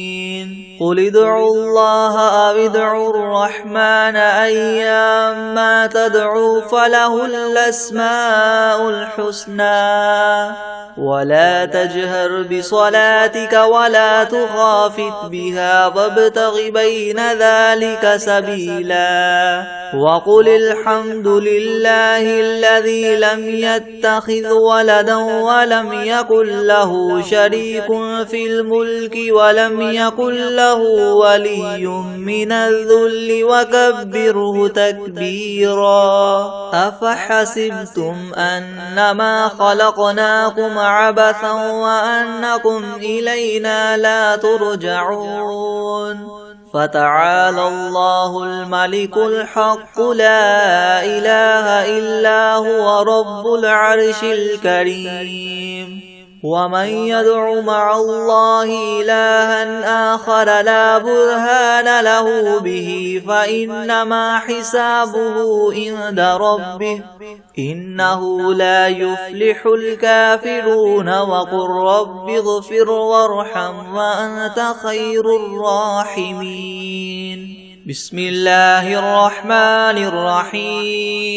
قل ادعوا الله أو ادعوا الرحمن أيما تدعوا فله الأسماء الحسنى ولا تجهر بصلاتك ولا تخافت بها وابتغ بين ذلك سبيلا وقل الحمد لله الذي لم يتخذ ولدا ولم يكن له شريك في الملك ولم يكن له ولي من الذل وكبره تكبيرا أفحسبتم أنما خلقناكم عبثا وأنكم إلينا لا ترجعون فتعالى الله الملك الحق لا إله إلا هو رب العرش الكريم ومن يدع مع الله إلها آخر لا برهان له به فإنما حسابه عند ربه إنه لا يفلح الكافرون وقل رب اغفر وارحم وأنت خير الراحمين بسم الله الرحمن الرحيم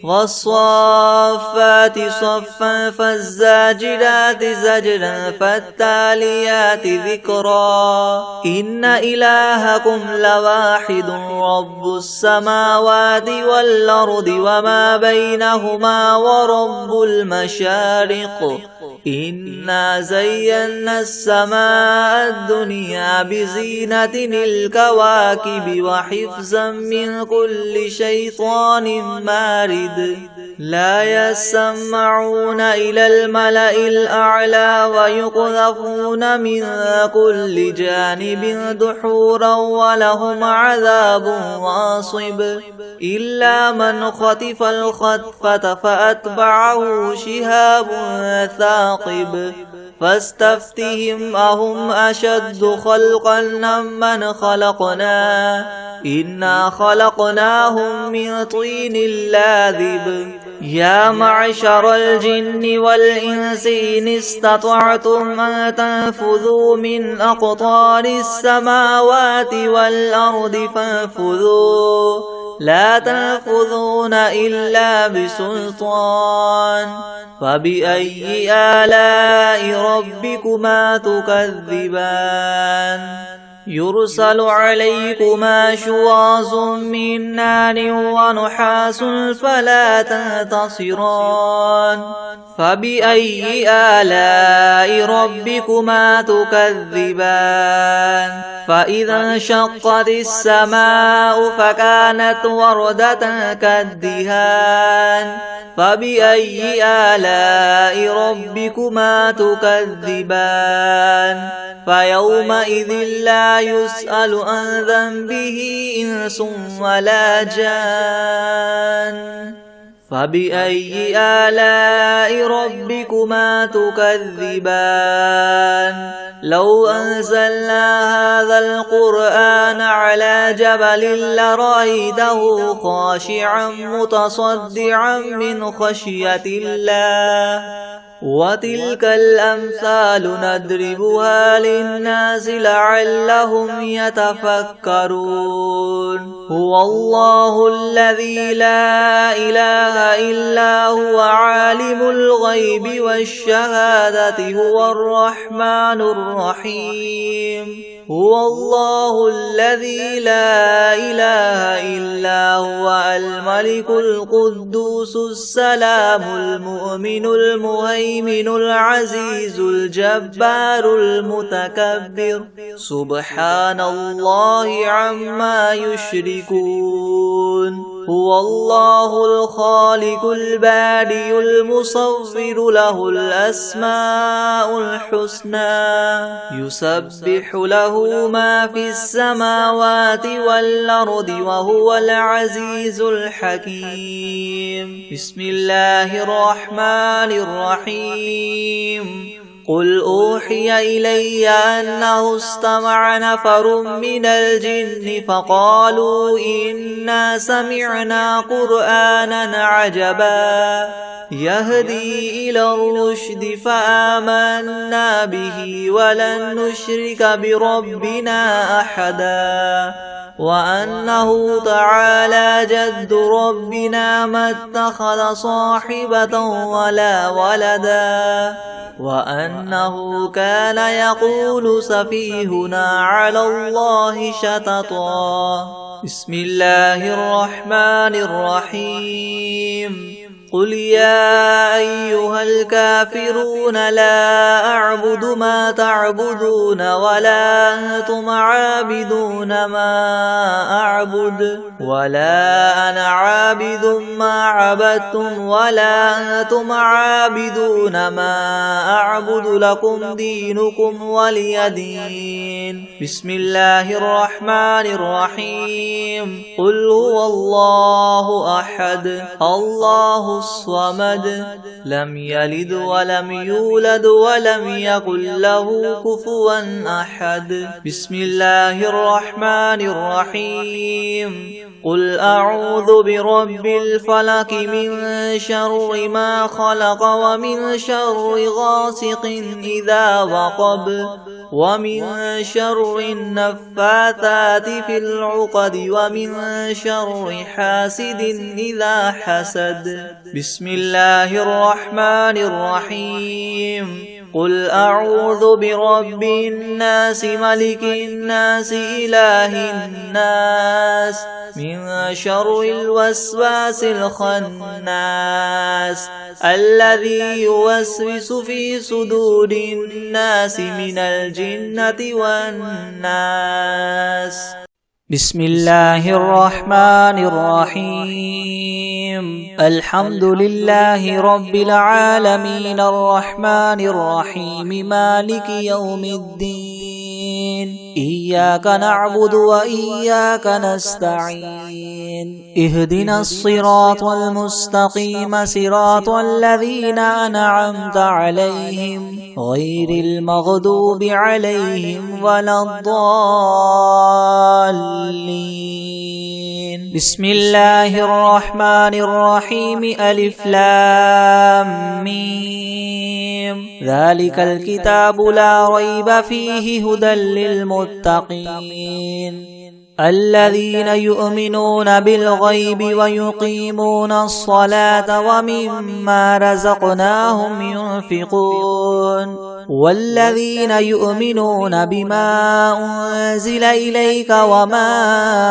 والصافات صفا فالزاجرات زجرا فالتاليات ذكرا إن إلهكم لواحد رب السماوات والأرض وما بينهما ورب المشارق إنا زينا السماء الدنيا بزينة الكواكب وحفظا من كل شيطان مارد لا يسمعون إلى الملأ الأعلى ويقذفون من كل جانب دحورا ولهم عذاب واصب إلا من خطف الخطفة فأتبعه شهاب ثاقب فاستفتهم أهم أشد خلقا ممن خلقنا إنا خلقناهم من طين لاذب يا معشر الجن والإنس إن استطعتم أن تنفذوا من أقطار السماوات والأرض فانفذوا لا تنفذون إلا بسلطان فبأي آلاء ربكما تكذبان يرسل عليكما شواظ من نار ونحاس فلا تنتصران فبأي آلاء ربكما تكذبان فإذا انشقت السماء فكانت وردة كالدهان فبأي آلاء ربكما تكذبان فيومئذ لا يسأل عن ذنبه إنس ولا جان فبأي آلاء ربكما تكذبان لو أنزلنا هذا القرآن على جبل لرأيته خاشعا متصدعا من خشية الله وتلك الأمثال نضربها للناس لعلهم يتفكرون هو الله الذي لا إله إلا هو عالم الغيب والشهادة هو الرحمن الرحيم هو الله الذي لا إله إلا هو الملك القدوس السلام المؤمن المهيمن العزيز الجبار المتكبر سبحان الله عما يشركون هو الله الخالق البارئ المصور له الأسماء الحسنى يسبح له ما في السماوات والأرض وهو العزيز الحكيم بسم الله الرحمن الرحيم قل أوحي إلي أنه استمع نفر من الجن فقالوا إنا سمعنا قرآنا عجبا يهدي إلى الرشد فآمنا به ولن نشرك بربنا أحدا وأنه تعالى جد ربنا ما اتخذ صاحبة ولا ولدا وأنه كان يقول سفيهنا على الله شططا بسم الله الرحمن الرحيم قل يا أيها الكافرون لا أعبد ما تعبدون ولا أنتم عابدون ما أعبد ولا أنا عابد ما عبدتم ولا أنتم عابدون ما أعبد لكم دينكم ولي دين بسم الله الرحمن الرحيم قل هو الله أحد الله الصمد لم يلد ولم يولد ولم يكن له كفوا أحد بسم الله الرحمن الرحيم قل أعوذ برب الفلق من شر ما خلق ومن شر غاسق إذا وقب ومن شر النفاثات في العقد ومن شر حاسد إذا حسد بسم الله الرحمن الرحيم قل أعوذ برب الناس ملك الناس إله الناس من شر الوسواس الخناس الذي يوسوس في صدور الناس من الجنة والناس بسم الله الرحمن الرحيم الحمد لله رب العالمين الرحمن الرحيم مالك يوم الدين إياك نعبد وإياك نستعين اهدنا الصراط المستقيم صراط الذين أنعمت عليهم غير المغضوب عليهم ولا الضالين. بسم الله الرحمن الرحيم. ألف لام ميم. ذلك الكتاب لا ريب فيه هدى للمتقين الذين يؤمنون بالغيب ويقيمون الصلاة ومما رزقناهم ينفقون والذين يؤمنون بما أنزل إليك وما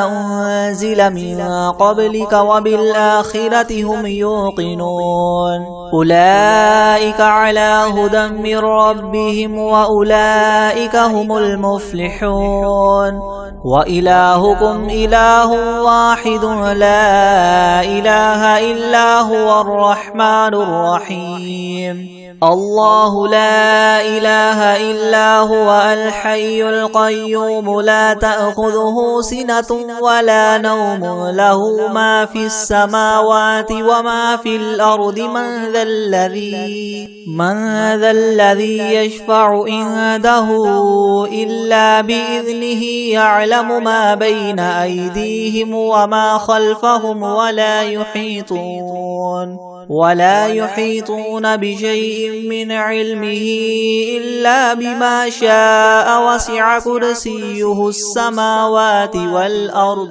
أنزل من قبلك وبالآخرة هم يوقنون أولئك على هدى من ربهم وأولئك هم المفلحون. وإلهكم إله واحد لا إله إلا هو الرحمن الرحيم. الله لا إله إلا هو الحي القيوم لا تأخذه سنة ولا نوم له ما في السماوات وما في الأرض من ذا الذي يشفع عنده إلا بإذنه يعلم ما بين أيديهم وما خلفهم ولا يحيطون بشيء من علمه إلا بما شاء وسع كرسيه السماوات والأرض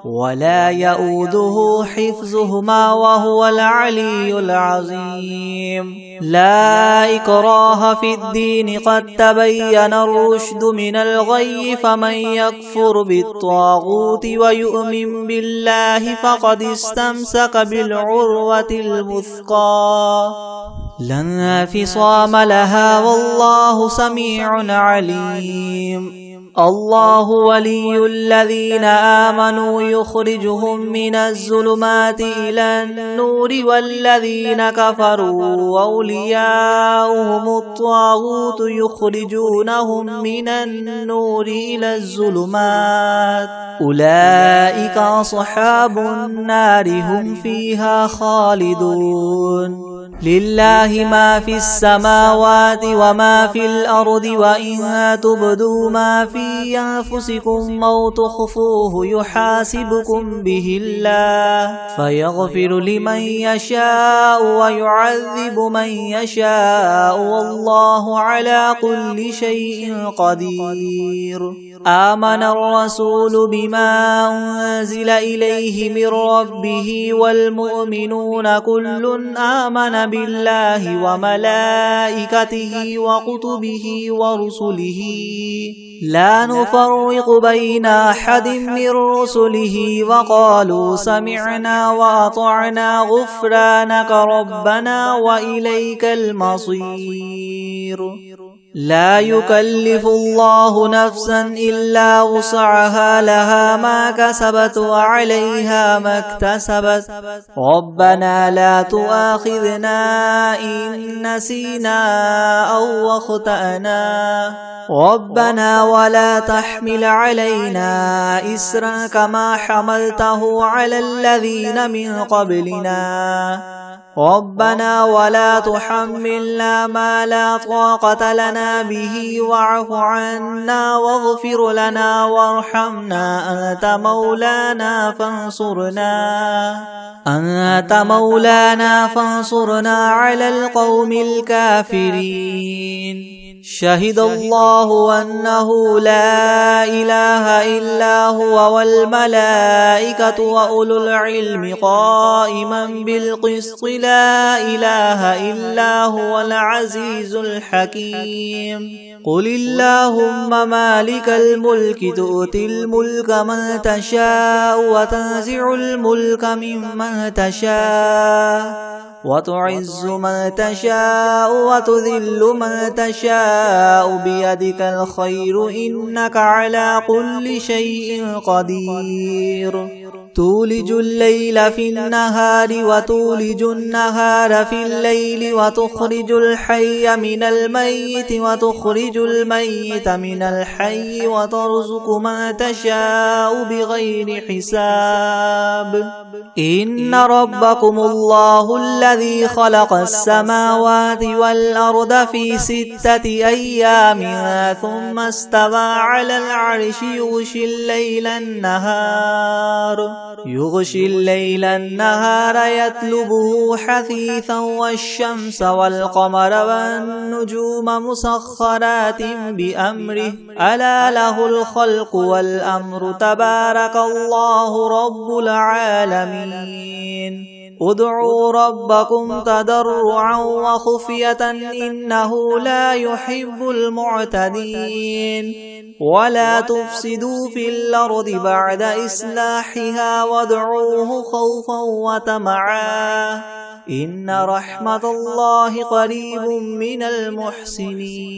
ولا يؤوده حفظهما وهو العلي العظيم. لا إكراه في الدين قد تبين الرشد من الغي فمن يكفر بالطاغوت ويؤمن بالله فقد استمسك بالعروة الوثقى لا انفصام لها والله سميع عليم. الله ولي الذين آمنوا يخرجهم من الظلمات إلى النور والذين كفروا أولياؤهم الطاغوت يخرجونهم من النور إلى الظلمات أولئك أصحاب النار هم فيها خالدون. لله ما في السماوات وما في الأرض وإن تبدوا ما في أنفسكم أو تخفوه يحاسبكم به الله فيغفر لمن يشاء ويعذب من يشاء والله على كل شيء قدير. آمن الرسول بما أنزل إليه من ربه والمؤمنون كل آمن بالله وملائكته وكتبه ورسله لا نفرق بين أحد من رسله وقالوا سمعنا وأطعنا غفرانك ربنا وإليك المصير. لا يكلف الله نفسا إلا وسعها لها ما كسبت وعليها ما اكتسبت ربنا لا تؤاخذنا إن نسينا أو أخطأنا ربنا ولا تحمل علينا إسرا كما حملته على الذين من قبلنا ربنا ولا تحملنا ما لا طاقة لنا به واعف عنا واغفر لنا وارحمنا أنت مولانا فانصرنا على القوم الكافرين. شهد الله أنه لا إله إلا هو والملائكة وأولو العلم قائما بالقسط لا إله إلا هو العزيز الحكيم. قل اللهم مالك الملك تؤتي الملك من تشاء وتنزع الملك ممن تشاء وتعز من تشاء وتذل من تشاء بيدك الخير إنك على كل شيء قدير. تولج الليل في النهار وتولج النهار في الليل وتخرج الحي من الميت وتخرج الميت من الحي وترزق من تشاء بغير حساب إن ربكم الله الذي خلق السماوات والأرض في 6 أيام ثم استوى على العرش يغشي الليل النهار يطلبه حثيثا والشمس والقمر والنجوم مسخرات بأمره ألا له الخلق والأمر تبارك الله رب العالمين ادعوا ربكم تضرعا وخفية إنه لا يحب المعتدين ولا تفسدوا في الأرض بعد إصلاحها وادعوه خوفا وطمعا إن رحمة الله قريب من المحسنين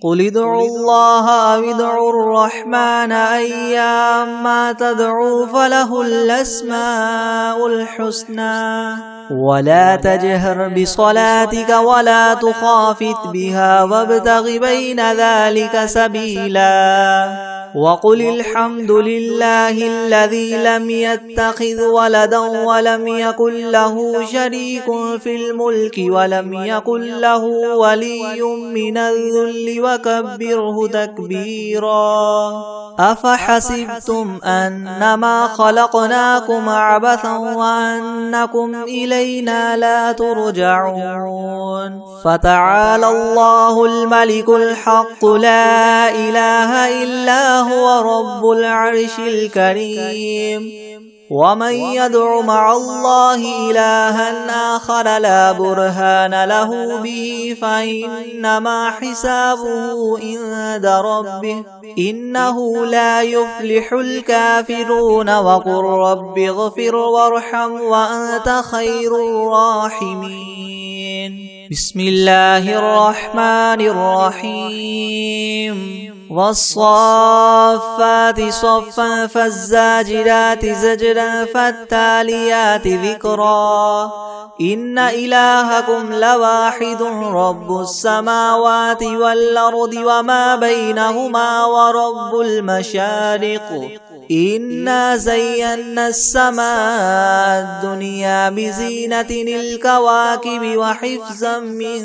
قل ادعوا الله أو ادعوا الرحمن أيما تدعوا فله الأسماء الحسنى ولا تجهر بصلاتك ولا تخافت بها وابتغ بين ذلك سبيلا وقل الحمد لله الذي لم يتخذ ولدا ولم يكن له شريك في الملك ولم يكن له ولي من الذل وكبره تكبيرا أفحسبتم أنما خلقناكم عبثا وأنكم إلينا لا ترجعون فتعالى الله الملك الحق لا إله إلا هو رب العرش الكريم ومن يدع مع الله إلها آخر لا برهان له به فإنما حسابه عند ربه إنه لا يفلح الكافرون وقل رب اغفر وارحم وأنت خير الراحمين بسم الله الرحمن الرحيم والصافات صفا فالزاجرات زجرا فالتاليات ذكرا إن إلهكم لواحد رب السماوات والأرض وما بينهما ورب المشارق إنا زينا السماء الدنيا بزينة الكواكب وحفظا من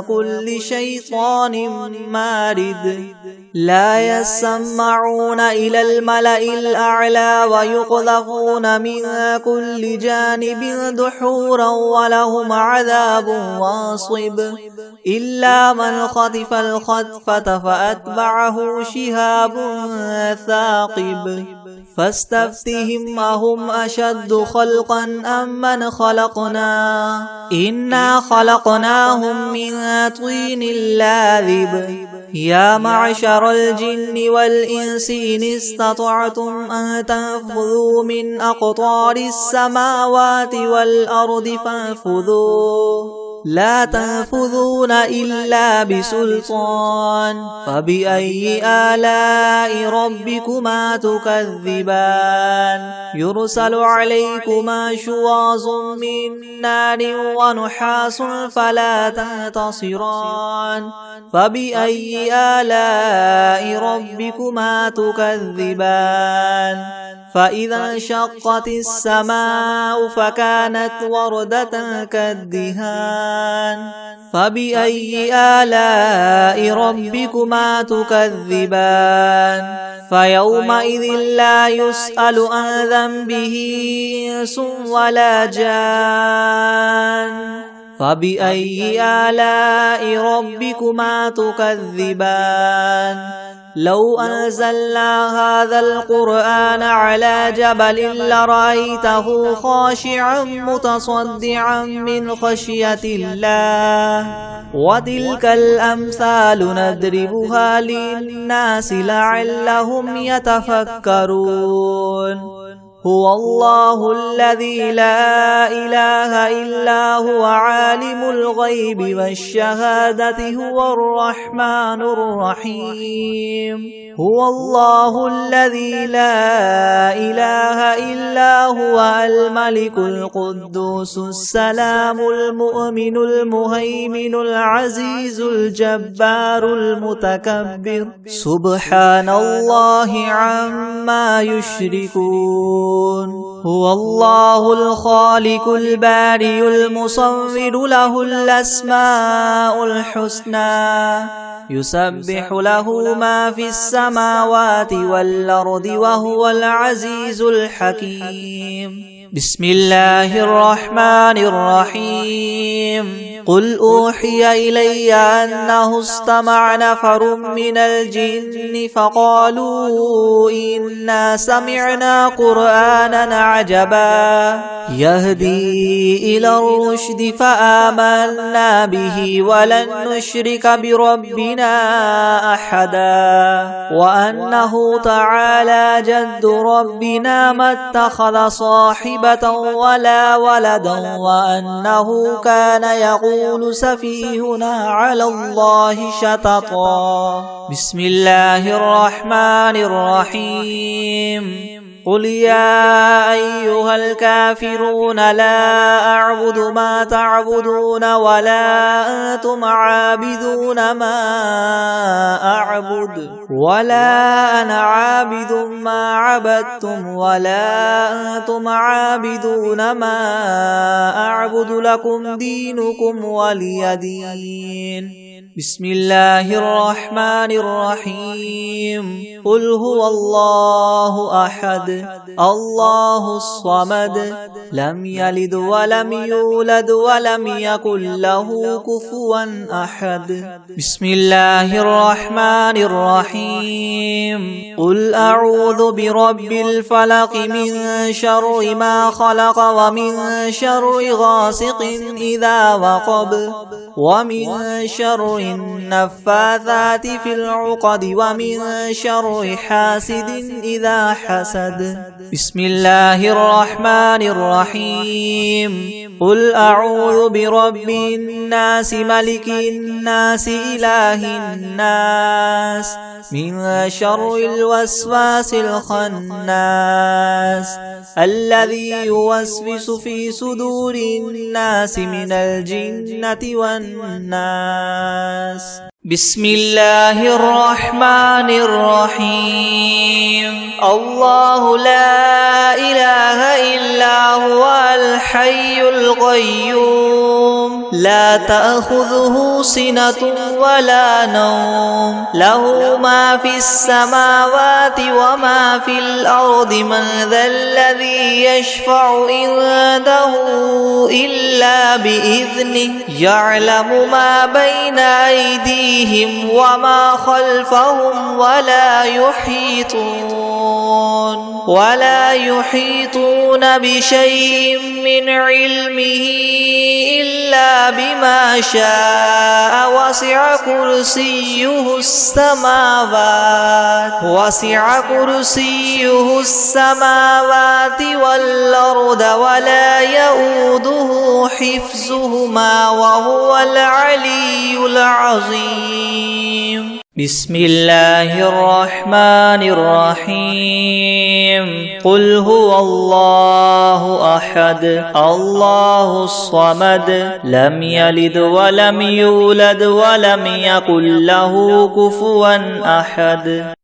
كل شيطان مارد لا يسمعون إلى الملأ الأعلى ويقذفون من كل جانب دحورا ولهم عذاب واصب إلا من خطف الخطفة فأتبعه شهاب ثاقب فاستفتهم أهم أشد خلقا أم من خلقنا إنا خلقناهم من طين لاذب يا معشر الجن والإنس إن استطعتم أن تنفذوا من أقطار السماوات والأرض فانفذوا لا تنفذون إلا بسلطان فبأي آلاء ربكما تكذبان يرسل عليكما شواظ من نار ونحاس فلا تنتصران فبأي آلاء ربكما تكذبان فإذا انشقت السماء فكانت وردة كالدهان فبأي آلاء ربكما تكذبان فيومئذ لا يسأل عن ذنبه إنس ولا جان فبأي آلاء ربكما تكذبان لو أنزلنا هذا القرآن على جبل لرأيته خاشعا متصدعا من خشية الله وتلك الأمثال نضربها للناس لعلهم يتفكرون هو الله الذي لا إله إلا هو عالم الغيب والشهادة هو الرحمن الرحيم هو الله الذي لا إله إلا هو الملك القدوس السلام المؤمن المهيمن العزيز الجبار المتكبر سبحان الله عما يشركون هو الله الخالق البارئ المصور له الأسماء الحسنى يسبح له ما في السماوات والأرض وهو العزيز الحكيم بسم الله الرحمن الرحيم قل أوحي إلي أنه استمع نفر من الجن فقالوا إنا سمعنا قرآنا عجبا يهدي إلى الرشد فآمنا به ولن نشرك بربنا أحدا وأنه تعالى جد ربنا ما اتخذ صاحبة ولا ولدا وأنه كان يقول سفيهنا على الله شططا بسم الله الرحمن الرحيم قل يا أيها الكافرون لا أعبد ما تعبدون ولا أنتم عابدون ما أعبد ولا أنا عابد ما عبدتم ولا أنتم عابدون ما أعبد لكم دينكم ولي دين بسم الله الرحمن الرحيم قل هو الله أحد الله الصمد لم يلد ولم يولد ولم يكن له كفوا أحد بسم الله الرحمن الرحيم قل أعوذ برب الفلق من شر ما خلق ومن شر غاسق إذا وقب ومن شر النفاثات في العقد ومن شر حاسد إذا حسد بسم الله الرحمن الرحيم قل أعوذ برب الناس ملك الناس إله الناس من شر الوسواس الخناس الذي يوسوس في صدور الناس من الجنة والناس بسم الله الرحمن الرحيم الله لا إله إلا هو الحي القيوم لا تأخذه سنة ولا نوم له ما في السماوات وما في الأرض من ذا الذي يشفع عنده إلا بإذنه يعلم ما بين أيديهم وما خلفهم ولا يحيطون بشيء من علمه إلا بما شاء وسع كرسيه السماوات والأرض ولا يؤوده حفظهما وهو العلي العظيم بسم الله الرحمن الرحيم قل هو الله أحد الله الصمد لم يلد ولم يولد ولم يكن له كفوا أحد